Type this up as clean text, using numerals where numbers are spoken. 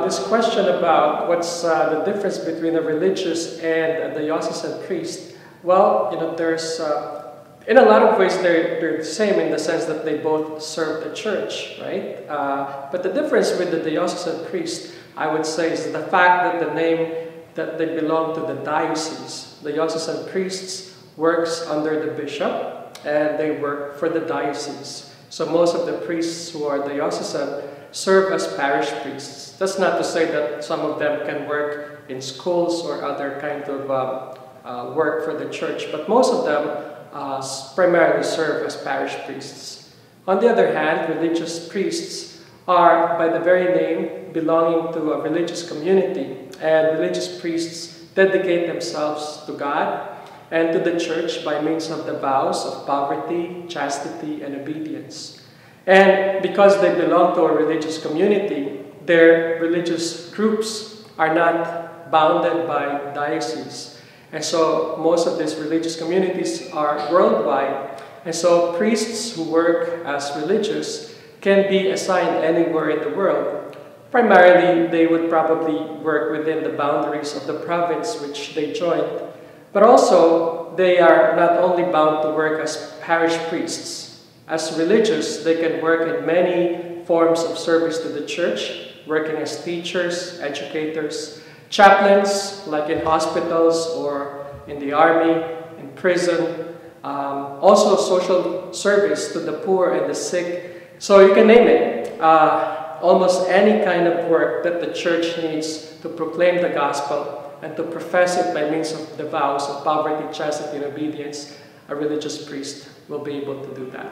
this question about what's the difference between a religious and a diocesan priest, well, there's in a lot of ways they're the same in the sense that they both serve the church, right? But the difference with the diocesan priest, I would say, is the fact that the name that they belong to the diocese. Diocesan priests works under the bishop and they work for the diocese. So most of the priests who are diocesan serve as parish priests. That's not to say that some of them can work in schools or other kind of work for the church, but most of them primarily serve as parish priests. On the other hand, religious priests are, by the very name, belonging to a religious community, and religious priests dedicate themselves to God and to the church by means of the vows of poverty, chastity, and obedience. And because they belong to a religious community, their religious groups are not bounded by diocese. And so most of these religious communities are worldwide. And so priests who work as religious can be assigned anywhere in the world. Primarily, they would probably work within the boundaries of the province which they joined. But also, they are not only bound to work as parish priests. As religious, they can work in many forms of service to the church, working as teachers, educators, chaplains, like in hospitals or in the army, in prison, also social service to the poor and the sick. So you can name it. Almost any kind of work that the church needs to proclaim the gospel and to profess it by means of the vows of poverty, chastity, and obedience, a religious priest will be able to do that.